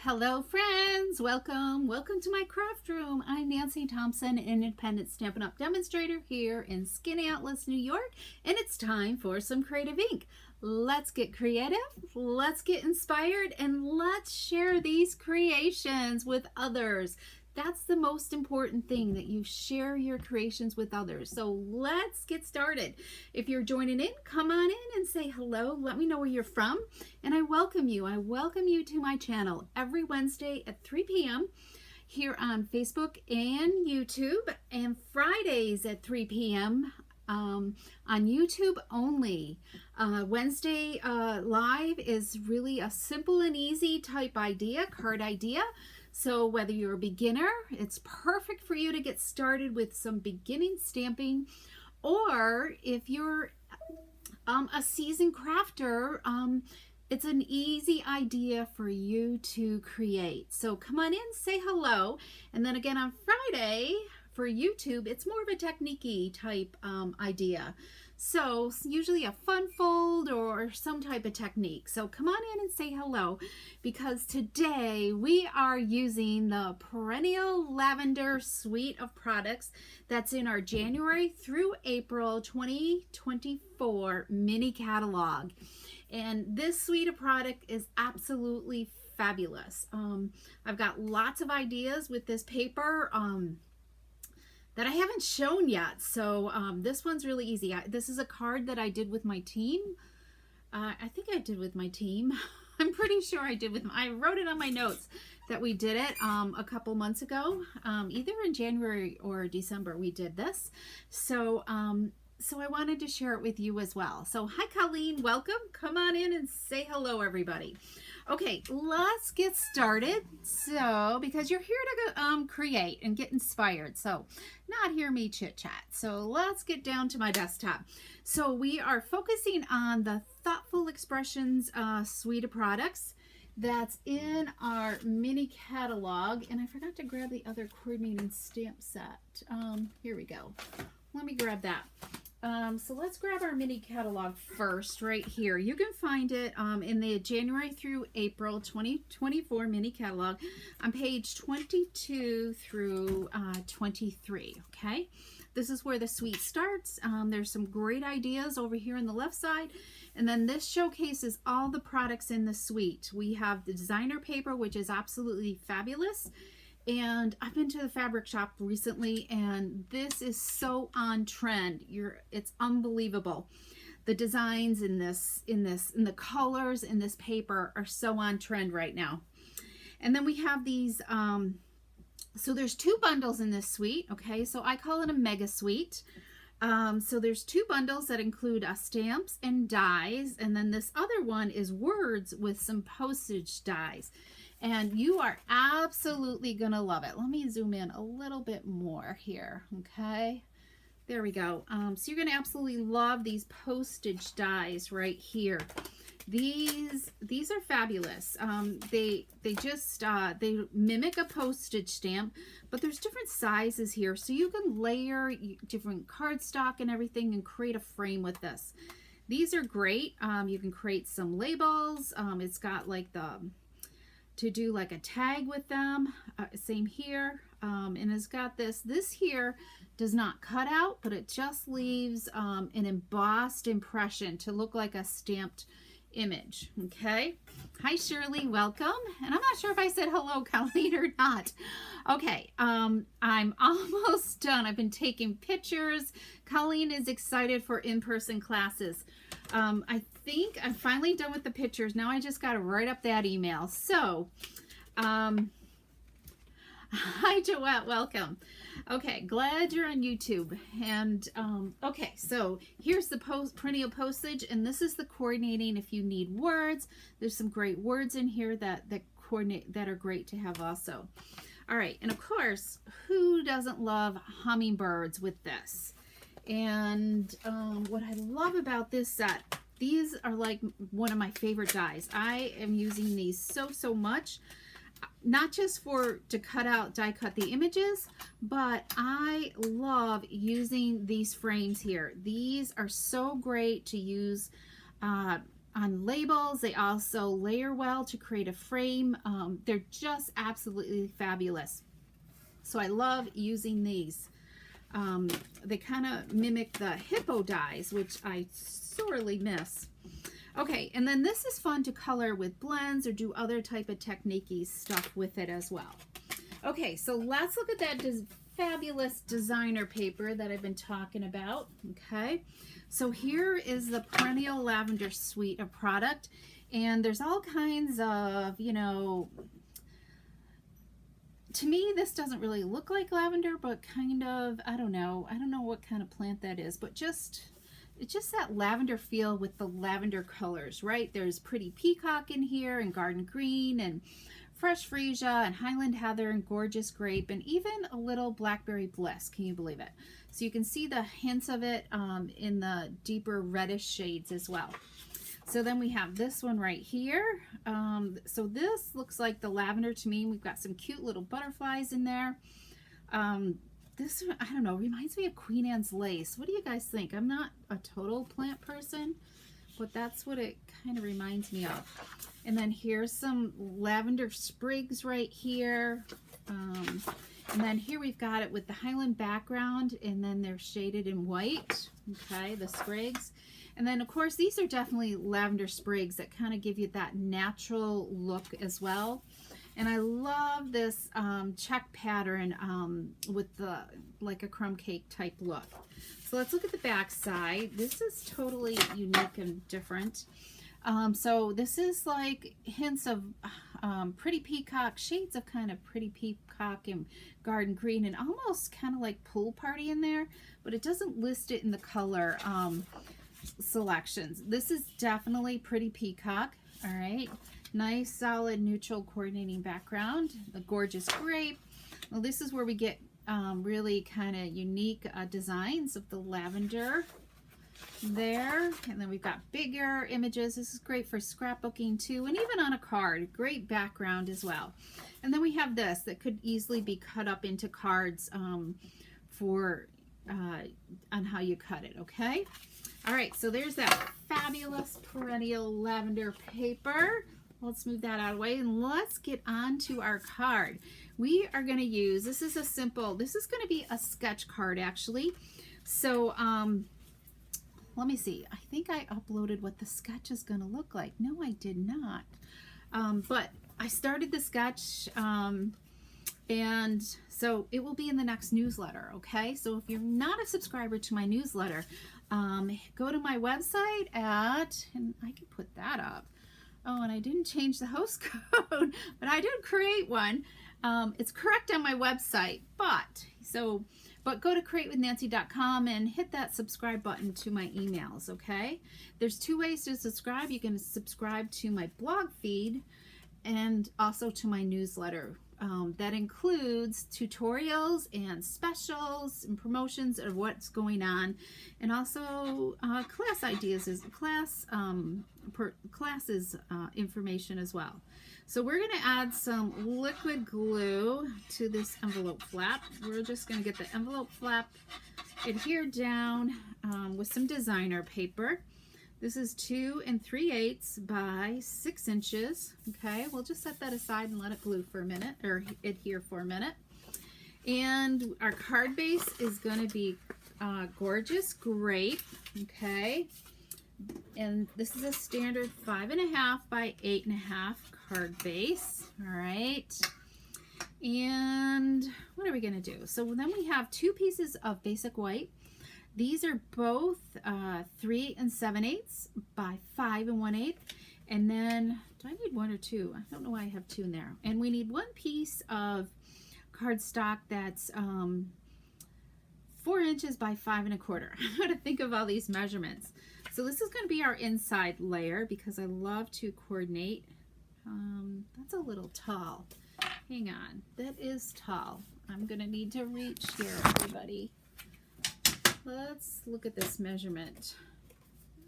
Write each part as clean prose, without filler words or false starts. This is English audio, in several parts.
Hello friends, welcome to my craft room. I'm Nancy Thompson, independent Stampin' Up! Demonstrator here in Skaneateles, New York, and it's time for some creative ink. Let's get creative, let's get inspired, and let's share these creations with others. That's the most important thing, that you share your creations with others. So let's get started. If you're joining in, come on in and say hello. Let me know where you're from. And I welcome you. I welcome you to my channel every Wednesday at 3 p.m. here on Facebook and YouTube, and Fridays at 3 p.m. On YouTube only. Wednesday live is really a simple and easy type idea, card idea. So whether you're a beginner, it's perfect for you to get started with some beginning stamping, or if you're a seasoned crafter, it's an easy idea for you to create. So come on in, say hello, and then again on Friday for YouTube, it's more of a technique-y type idea. So usually a fun fold or some type of technique. So come on in and say hello, because today we are using the Perennial Lavender suite of products that's in our January through April 2024 mini catalog. And this suite of product is absolutely fabulous. I've got lots of ideas with this paper that I haven't shown yet. So this one's really easy. This is a card that I did with my team. I think I did with my team. I'm pretty sure I did I wrote it on my notes that we did it a couple months ago. Either in January or December we did this. So I wanted to share it with you as well. So hi Colleen, welcome. Come on in and say hello everybody. Okay, let's get started. So, because you're here to go, create and get inspired, so not hear me chit chat. So let's get down to my desktop. So we are focusing on the Thoughtful Expressions suite of products that's in our mini catalog. And I forgot to grab the other coordinating stamp set. Here we go. Let me grab that. So let's grab our mini catalog first right here. You can find it in the January through April 2024 mini catalog on page 22 through 23, okay? This is where the suite starts. There's some great ideas over here on the left side, and then this showcases all the products in the suite. We have the designer paper, which is absolutely fabulous. And I've been to the fabric shop recently, and this is so on trend. It's unbelievable. The designs in the colors in this paper are so on trend right now. And then we have these, so there's two bundles in this suite, okay? So I call it a mega suite. So there's two bundles that include stamps and dies, and then this other one is words with some postage dies. And you are absolutely gonna love it. Let me zoom in a little bit more here, okay? There we go. So you're gonna absolutely love these postage dies right here. These are fabulous. They mimic a postage stamp, but there's different sizes here, so you can layer different cardstock and everything and create a frame with this. These are great. You can create some labels. It's got like to do like a tag with them, same here, and it's got this here does not cut out, but it just leaves an embossed impression to look like a stamped image. Okay, hi Shirley, welcome. And I'm not sure if I said hello Colleen or not. Okay, I'm almost done. I've been taking pictures. Colleen is excited for in-person classes. I think I'm finally done with the pictures. Now I just got to write up that email. So hi Joette, welcome. Okay, glad you're on YouTube. And okay, so here's the perennial postage, and this is the coordinating if you need words. There's some great words in here that coordinate, that are great to have also. All right, and of course, who doesn't love hummingbirds with this? And what I love about this set, these are like one of my favorite dies. I am using these so much, not just to die cut the images, but I love using these frames here. These are so great to use on labels. They also layer well to create a frame. They're just absolutely fabulous. So I love using these. They kind of mimic the hippo dies, which I sorely miss. Okay, and then this is fun to color with blends or do other type of technique-y stuff with it as well. Okay, so let's look at that fabulous designer paper that I've been talking about. Okay, so here is the Perennial Lavender suite of product, and there's all kinds of, you know, to me this doesn't really look like lavender, but kind of, I don't know what kind of plant that is, but it's just that lavender feel with the lavender colors, right? There's pretty peacock in here, and garden green, and fresh freesia, and highland heather, and gorgeous grape, and even a little blackberry bliss. Can you believe it? So you can see the hints of it in the deeper reddish shades as well. So then we have this one right here. So this looks like the lavender to me. We've got some cute little butterflies in there. This, I don't know, reminds me of Queen Anne's lace. What do you guys think? I'm not a total plant person, but that's what it kind of reminds me of. And then here's some lavender sprigs right here. And then here we've got it with the highland background, and then they're shaded in white, okay, the sprigs. And then of course these are definitely lavender sprigs that kind of give you that natural look as well. And I love this check pattern with the like a crumb cake type look. So let's look at the back side. This is totally unique and different. So this is like hints of pretty peacock, shades of kind of pretty peacock and garden green, and almost kind of like pool party in there, but it doesn't list it in the color selections. This is definitely pretty peacock. All right. Nice, solid, neutral coordinating background. The gorgeous grape. Well, this is where we get really kind of unique designs of the lavender there. And then we've got bigger images. This is great for scrapbooking too, and even on a card. Great background as well. And then we have this that could easily be cut up into cards for on how you cut it, okay? All right, so there's that fabulous Perennial Lavender paper. Let's move that out of the way, and let's get on to our card. We are going to use, this is going to be a sketch card actually. So let me see. I think I uploaded what the sketch is going to look like. No, I did not. But I started the sketch, and so it will be in the next newsletter, okay? So if you're not a subscriber to my newsletter, go to my website and I can put that up. Oh, and I didn't change the host code, but I did create one. It's correct on my website, but go to createwithnancy.com and hit that subscribe button to my emails, okay? There's two ways to subscribe. You can subscribe to my blog feed and also to my newsletter. That includes tutorials and specials and promotions of what's going on, and also class ideas, classes information as well. So we're going to add some liquid glue to this envelope flap. We're just going to get the envelope flap adhered down with some designer paper. This is 2 3/8 by 6 inches. Okay, we'll just set that aside and let it glue for a minute, or adhere for a minute. And our card base is going to be gorgeous grape. Okay, and this is a standard 5.5 by 8.5 card base. All right, and what are we going to do? So then we have 2 pieces of basic white. These are both 3 7/8 by 5 1/8. And then, do I need 1 or 2? I don't know why I have 2 in there. And we need 1 piece of cardstock that's 4 inches by 5 1/4. I'm going to think of all these measurements. So this is going to be our inside layer because I love to coordinate. That's a little tall. Hang on. That is tall. I'm going to need to reach here, everybody. Let's look at this measurement.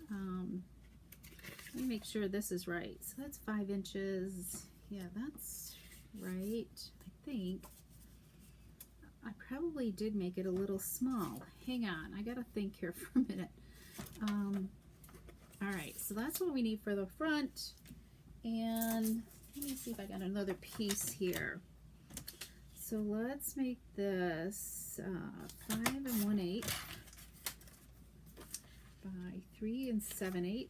Let me make sure this is right. So that's 5 inches. Yeah, that's right. I think I probably did make it a little small. Hang on, I gotta think here for a minute. All right, so that's what we need for the front. And let me see if I got another piece here. So let's make this 5 1/8 by 3 7/8.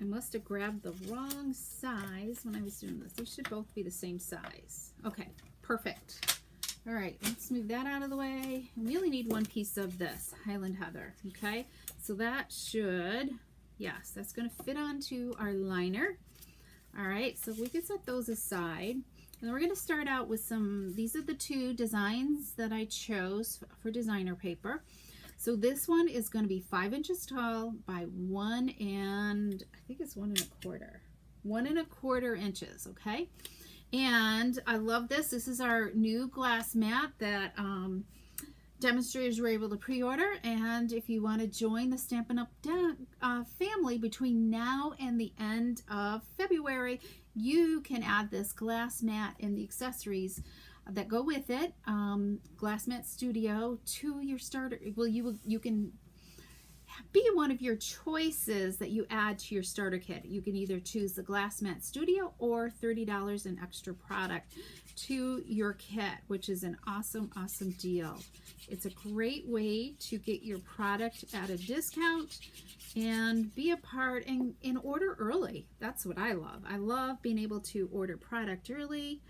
I must have grabbed the wrong size when I was doing this. They should both be the same size. Okay, perfect. All right, let's move that out of the way. And we only need one piece of this Highland Heather, okay? So that should, yes, that's gonna fit onto our liner. All right, so we can set those aside. And then we're gonna start out with some, these are the two designs that I chose for designer paper. So this one is gonna be 5 inches tall by 1 and, I think it's 1 1/4. 1 1/4 inches, okay? And I love this. This is our new glass mat that demonstrators were able to pre-order. And if you want to join the Stampin' Up family between now and the end of February, you can add this glass mat and the accessories that go with it, Glass Mat Studio, to your starter. Well, you can be one of your choices that you add to your starter kit. You can either choose the Glass Mat Studio or $30 in extra product to your kit, which is an awesome, awesome deal. It's a great way to get your product at a discount and be a part and order early. That's what I love. I love being able to order product early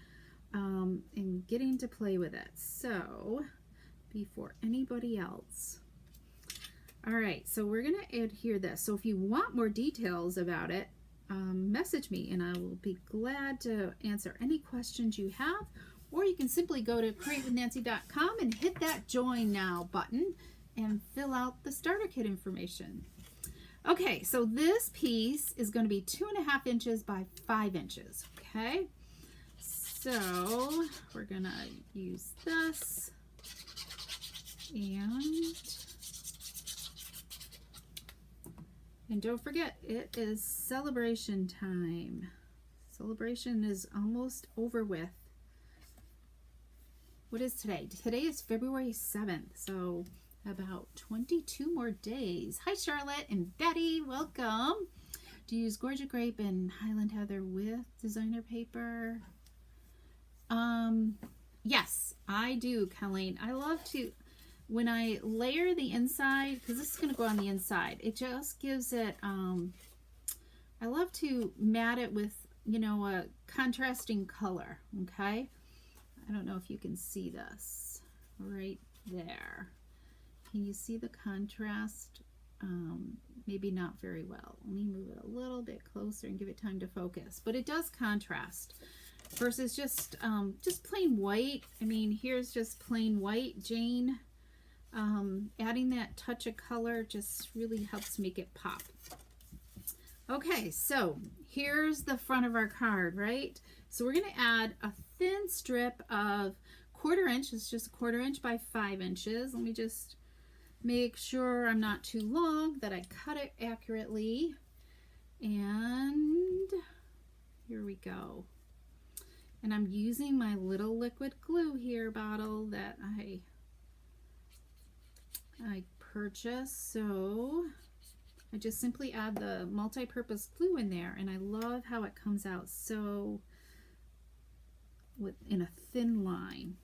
and getting to play with it. So before anybody else. All right, so we're gonna adhere this. So if you want more details about it, message me and I will be glad to answer any questions you have, or you can simply go to createwithnancy.com and hit that join now button and fill out the starter kit information. Okay, so this piece is going to be 2.5 inches by 5 inches, okay? So we're gonna use this and don't forget, it is celebration time. Celebration is almost over with. What is today? Today is February 7th, so about 22 more days. Hi, Charlotte and Betty, welcome. Do you use Gorgeous Grape and Highland Heather with designer paper? Yes, I do, Colleen. I love to, when I layer the inside, because this is going to go on the inside, it just gives it, I love to mat it with, you know, a contrasting color, okay? I don't know if you can see this right there. Can you see the contrast? Maybe not very well. Let me move it a little bit closer and give it time to focus. But it does contrast versus just plain white. I mean, here's just plain white, Jane. Adding that touch of color just really helps make it pop. Okay, so here's the front of our card, right? So we're going to add a thin strip of 1/4 inch. It's just 1/4 inch by 5 inches. Let me just make sure I'm not too long, that I cut it accurately. And here we go. And I'm using my little liquid glue here bottle that I purchased. So I just simply add the multi-purpose glue in there, and I love how it comes out so in a thin line.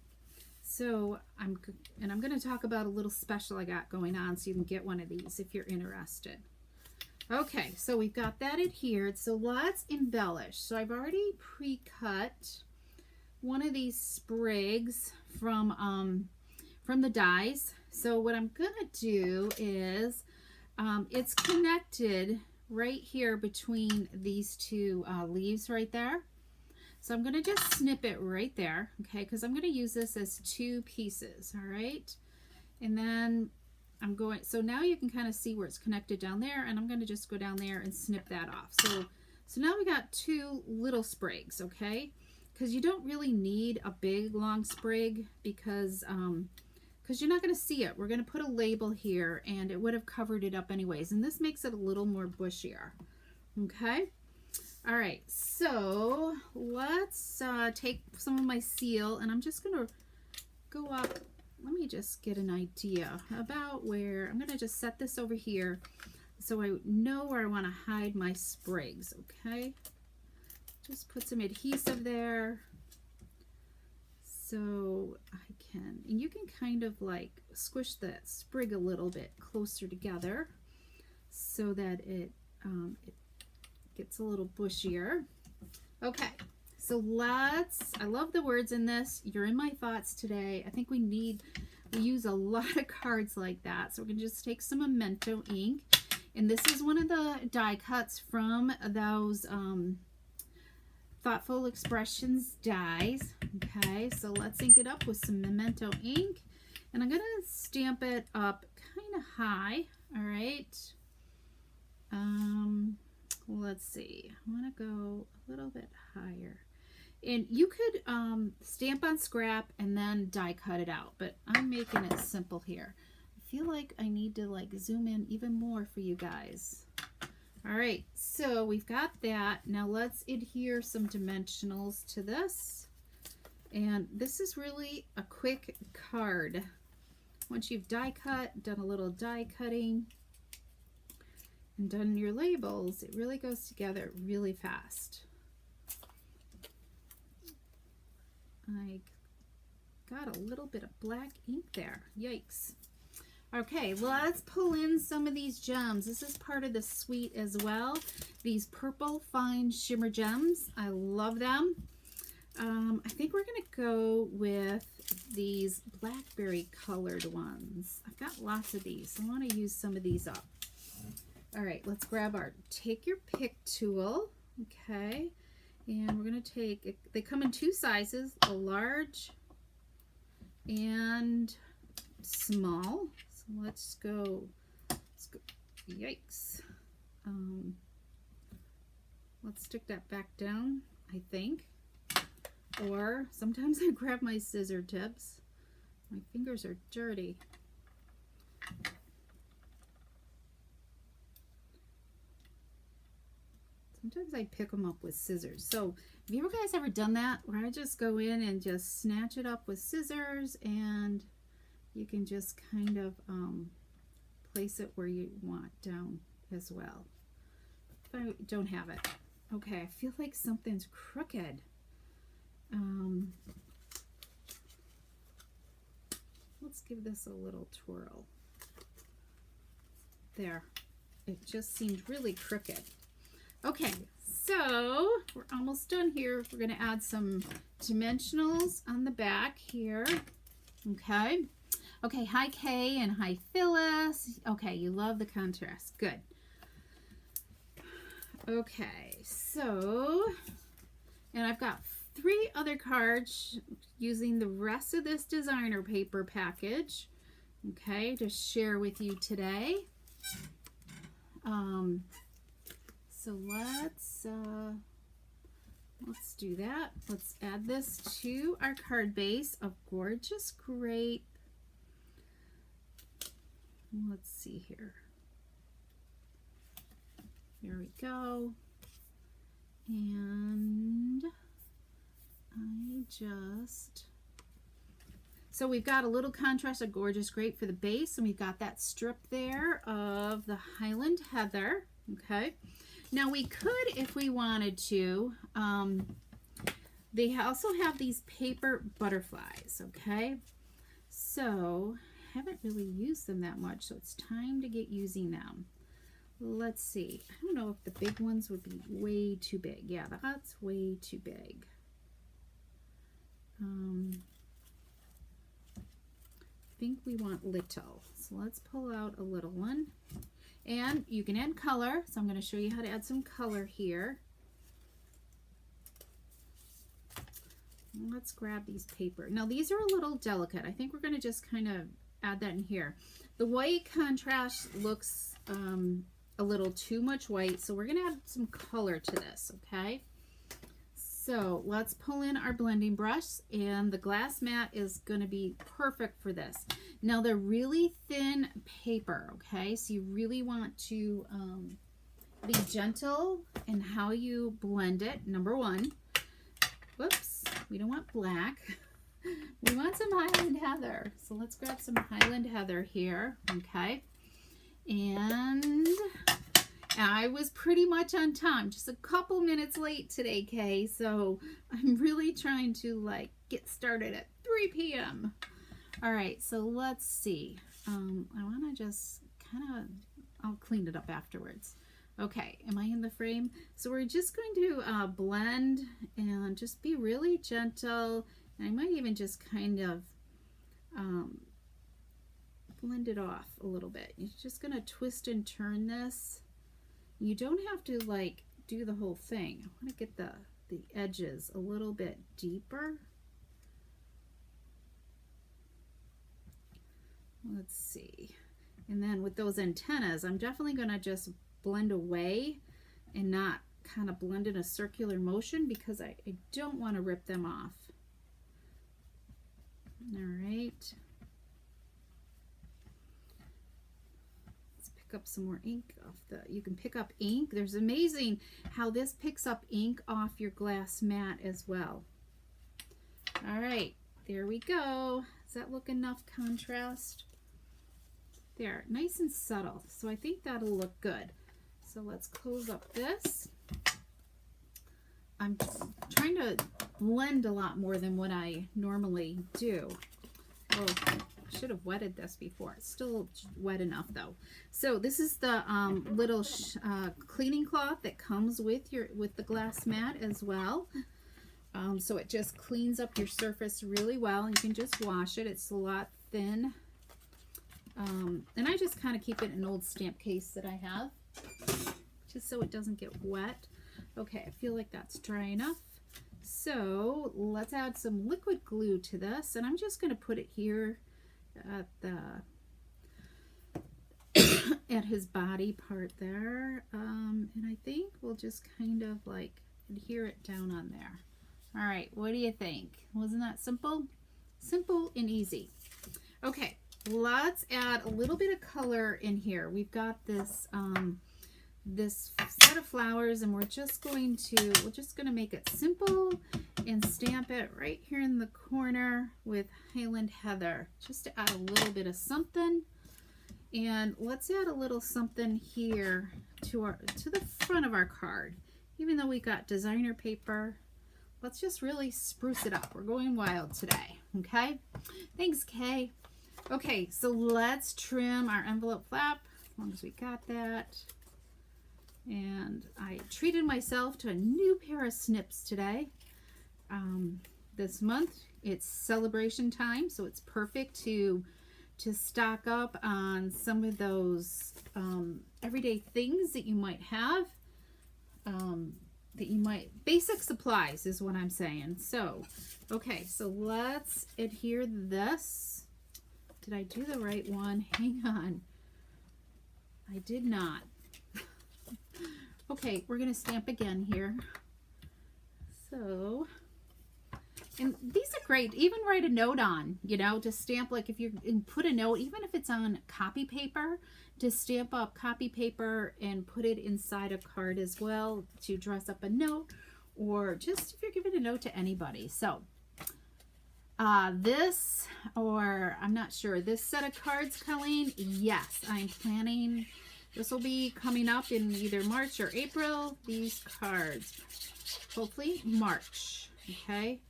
So I'm going to talk about a little special I got going on, so you can get one of these if you're interested. Okay, so we've got that adhered, so let's embellish. So I've already pre-cut one of these sprigs from the dies. So what I'm gonna do is, it's connected right here between these two leaves right there. So I'm gonna just snip it right there, okay, because I'm gonna use this as 2 pieces, all right? And then I'm going, so now you can kind of see where it's connected down there, and I'm gonna just go down there and snip that off. So now we got 2 little sprigs, okay? Because you don't really need a big long sprig because you're not going to see it. We're going to put a label here and it would have covered it up anyways, and this makes it a little more bushier. Okay, all right, so let's take some of my seal, and I'm just going to go up let me just get an idea about where, I'm going to just set this over here so I know where I want to hide my sprigs, okay? Just put some adhesive there so I can, and you can kind of like squish that sprig a little bit closer together so that it gets a little bushier. Okay, so I love the words in this. You're in my thoughts today. I think we use a lot of cards like that. So we're gonna just take some Memento ink. And this is one of the die cuts from those Thoughtful Expressions dies. Okay, so let's ink it up with some Memento ink. And I'm gonna stamp it up kind of high, all right? Let's see, I wanna go a little bit higher. And you could stamp on scrap and then die cut it out, but I'm making it simple here. I feel like I need to like zoom in even more for you guys. All right, so we've got that. Now let's adhere some dimensionals to this. And this is really a quick card. Once you've die cut, done a little die cutting, and done your labels, it really goes together really fast. I got a little bit of black ink there. Yikes. Okay, let's pull in some of these gems. This is part of the suite as well. These purple fine shimmer gems. I love them. I think we're going to go with these blackberry colored ones. I've got lots of these. I want to use some of these up. All right, let's grab take your pick tool. Okay. And we're going to take, they come in two sizes, a large and small. So let's go yikes. Let's stick that back down, I think. Or sometimes I grab my scissor tips. My fingers are dirty. Sometimes I pick them up with scissors. So have you guys ever done that where I just go in and just snatch it up with scissors, and you can just kind of place it where you want down as well. If I don't have it. Okay, I feel like something's crooked. Let's give this a little twirl. There. It just seemed really crooked. Okay, so we're almost done here. We're going to add some dimensionals on the back here. Okay. Okay, hi Kay and hi Phyllis. Okay, you love the contrast. Good. Okay, so, and I've got 3 other cards using the rest of this designer paper package, okay, to share with you today. So let's do that. Let's add this to our card base of gorgeous grape. Let's see here. Here we go. And so we've got a little contrast of gorgeous grape for the base, and we've got that strip there of the Highland Heather. Okay. Now we could, if we wanted to, they also have these paper butterflies, okay? So I haven't really used them that much, so it's time to get using them. Let's see. I don't know if the big ones would be way too big. Yeah, that's way too big. I think we want little. So let's pull out a little one. And you can add color, so I'm going to show you how to add some color here. Let's grab these paper. Now these are a little delicate. I think we're going to just kind of add that in here. The white contrast looks a little too much white, so we're going to add some color to this, okay? So let's pull in our blending brush, and the glass mat is going to be perfect for this. Now they're really thin paper, okay? So you really want to be gentle in how you blend it. Number one, whoops, we don't want black. We want some Highland Heather. So let's grab some Highland Heather here, okay? And I was pretty much on time, just a couple minutes late today, Kay. So I'm really trying to like get started at 3 p.m. All right, so let's see. I want to just kind of, I'll clean it up afterwards. Okay, am I in the frame? So we're just going to blend and just be really gentle. And I might even just kind of blend it off a little bit. You're just going to twist and turn this. You don't have to like do the whole thing. I want to get the edges a little bit deeper. Let's see. And then with those antennas, I'm definitely going to just blend away and not kind of blend in a circular motion because I don't want to rip them off. All right. Let's pick up some more ink off the, you can pick up ink. There's amazing how this picks up ink off your glass mat as well. All right, there we go. Does that look enough contrast? There, nice and subtle. So I think that'll look good. So let's close up this. I'm trying to blend a lot more than what I normally do. Oh, I should have wetted this before. It's still wet enough though. So this is the little cleaning cloth that comes with the glass mat as well. So it just cleans up your surface really well. You can just wash it. It's a lot thin. And I just kind of keep it in an old stamp case that I have, just so it doesn't get wet. Okay, I feel like that's dry enough. So let's add some liquid glue to this, and I'm just going to put it here at the at his body part there. And I think we'll just kind of like adhere it down on there. All right, what do you think? Wasn't that simple? Simple and easy. Okay. Let's add a little bit of color in here. We've got this this set of flowers, and we're just going to make it simple and stamp it right here in the corner with Highland Heather, just to add a little bit of something. And let's add a little something here to the front of our card. Even though we got designer paper, let's just really spruce it up. We're going wild today. Okay, thanks, Kay. Okay, so let's trim our envelope flap, as long as we got that. And I treated myself to a new pair of snips today. This month, it's celebration time, so it's perfect to stock up on some of those everyday things that you might have. Basic supplies is what I'm saying. So, okay, so let's adhere this. Did I do the right one? Hang on. I did not. Okay, we're going to stamp again here. So, and these are great. Even write a note on, you know, to stamp, like if you put a note, even if it's on copy paper, to stamp up copy paper and put it inside a card as well to dress up a note, or just if you're giving a note to anybody. So, this, or I'm not sure, this set of cards, Colleen, yes, I'm planning, this will be coming up in either March or April, these cards, hopefully March, okay?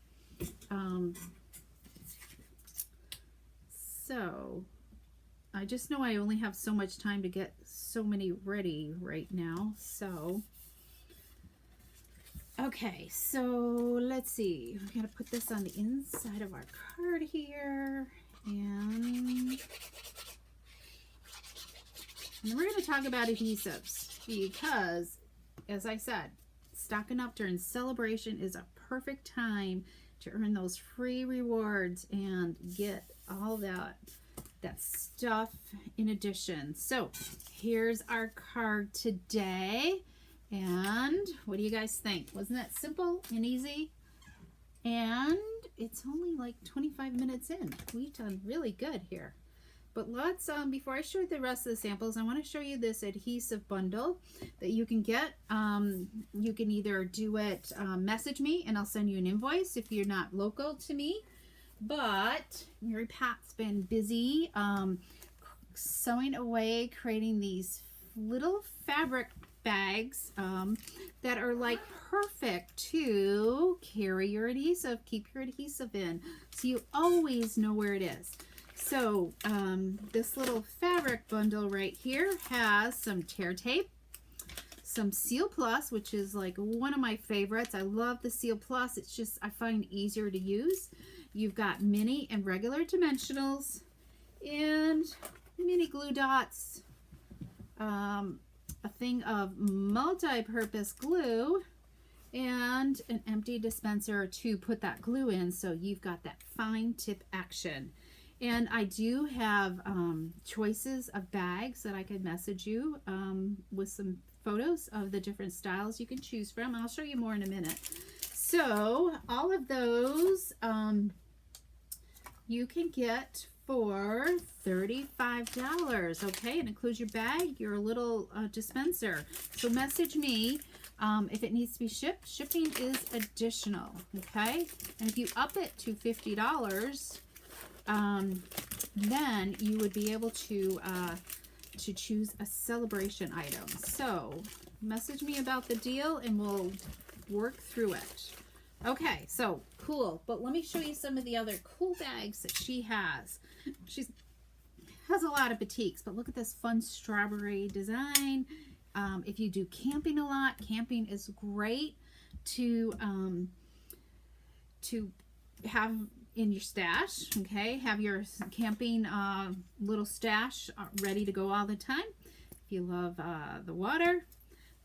So, I just know I only have so much time to get so many ready right now, so... Okay, so let's see. We're going to put this on the inside of our card here. And then we're going to talk about adhesives because, as I said, stocking up during celebration is a perfect time to earn those free rewards and get all that stuff in addition. So here's our card today. And what do you guys think? Wasn't that simple and easy? And it's only like 25 minutes in. We've done really good here. But let's, before I show you the rest of the samples, I want to show you this adhesive bundle that you can get. You can either do it, message me and I'll send you an invoice if you're not local to me. But Mary Pat's been busy sewing away, creating these little fabric bags that are like perfect to carry your adhesive, keep your adhesive in, so you always know where it is. So this little fabric bundle right here has some tear tape, some Seal Plus, which is like one of my favorites. I love the Seal Plus. It's just, I find easier to use. You've got mini and regular dimensionals and mini glue dots, a thing of multi-purpose glue, and an empty dispenser to put that glue in, so you've got that fine tip action. And I do have choices of bags that I could message you with some photos of the different styles you can choose from. I'll show you more in a minute. So all of those you can get for $35, okay? It includes your bag, your little dispenser. So message me if it needs to be shipped. Shipping is additional, okay? And if you up it to $50, then you would be able to choose a celebration item. So message me about the deal and we'll work through it. Okay, so cool. But let me show you some of the other cool bags that she has. She has a lot of batiks, but look at this fun strawberry design. If you do camping a lot, camping is great to have in your stash, okay? Have your camping little stash ready to go all the time. If you love the water,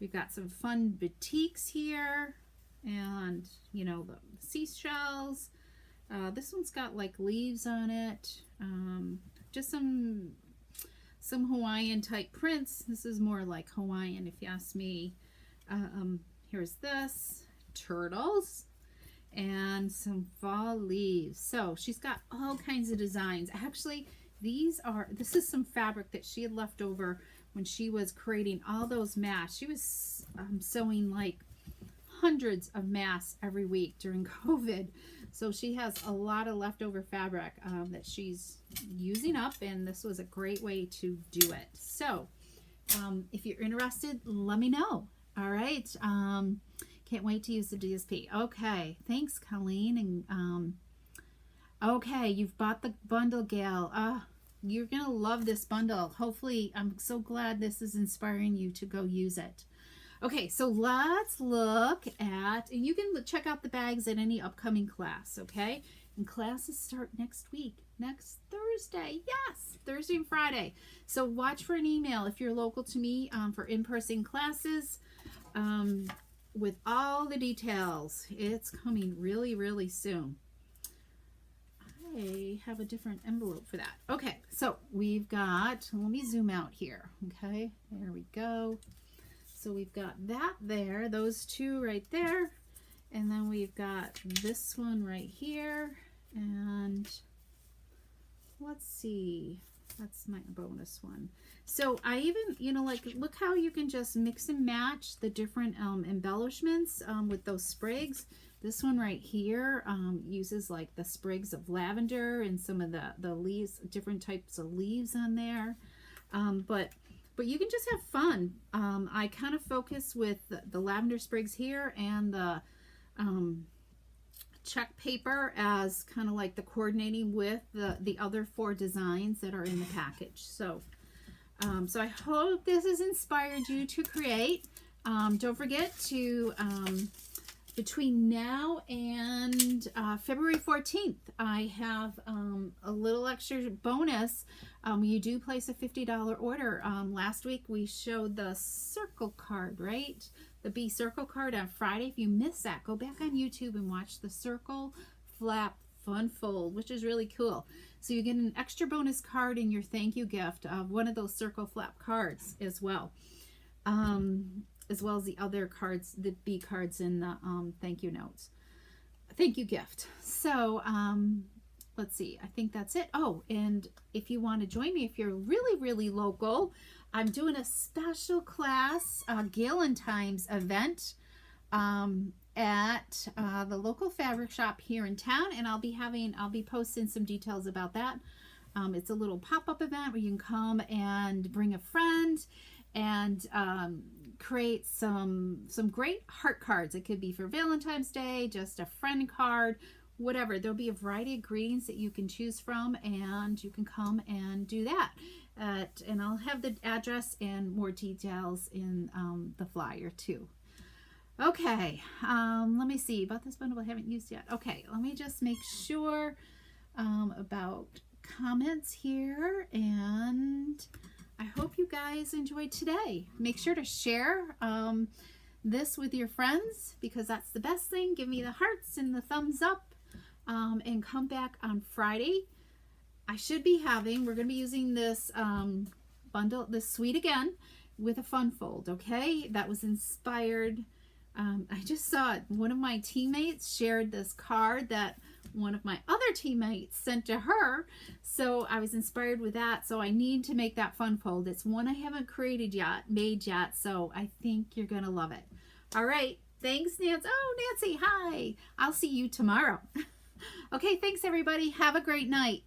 we've got some fun batiks here, and you know, the seashells. This one's got like leaves on it. Just some Hawaiian type prints. This is more like Hawaiian, if you ask me. Here's this, turtles, and some fall leaves. So she's got all kinds of designs. Actually, this is some fabric that she had left over when she was creating all those masks. She was sewing like hundreds of masks every week during COVID. So she has a lot of leftover fabric that she's using up, and this was a great way to do it. So if you're interested, let me know. All right. Can't wait to use the DSP. Okay. Thanks, Colleen. And okay, you've bought the bundle, Gail. You're going to love this bundle. Hopefully, I'm so glad this is inspiring you to go use it. Okay, so let's look at, and you can check out the bags at any upcoming class, okay? And classes start next week, next Thursday. Yes, Thursday and Friday. So watch for an email if you're local to me for in-person classes with all the details. It's coming really, really soon. I have a different envelope for that. Okay, so we've got, let me zoom out here, okay? There we go. So we've got that there, those two right there, and then we've got this one right here, and let's see, that's my bonus one. So I even, you know, like, look how you can just mix and match the different embellishments with those sprigs. This one right here uses like the sprigs of lavender and some of the leaves, different types of leaves on there, but you can just have fun. I kind of focus with the lavender sprigs here and the check paper as kind of like the coordinating with the other 4 designs that are in the package. So, so I hope this has inspired you to create. Don't forget to, between now and February 14th, I have a little extra bonus. You do place a $50 order. Last week we showed the circle card, right? The B circle card on Friday. If you missed that, go back on YouTube and watch the circle flap fun fold, which is really cool. So you get an extra bonus card in your thank you gift of one of those circle flap cards as well. As well as the other cards, the B cards in the thank you notes. Thank you gift. So let's see, I think that's it. Oh, and if you want to join me, if you're really, really local, I'm doing a special class, Galentine's event at the local fabric shop here in town, and I'll be posting some details about that. It's a little pop-up event where you can come and bring a friend and create some great heart cards. It could be for Valentine's Day, just a friend card, whatever. There'll be a variety of greetings that you can choose from, and you can come and do that. And I'll have the address and more details in the flyer too. Okay, let me see about this bundle I haven't used yet. Okay, let me just make sure about comments here, and I hope you guys enjoyed today. Make sure to share this with your friends, because that's the best thing. Give me the hearts and the thumbs up, and come back on Friday. We're going to be using this bundle, this suite again, with a fun fold, okay? That was inspired. I just saw it. One of my teammates shared this card that one of my other teammates sent to her, so I was inspired with that. So I need to make that fun fold. It's one I haven't made yet, so I think you're gonna love it. All right, thanks, Nancy. Oh, Nancy, hi. I'll see you tomorrow. Okay, thanks everybody. Have a great night.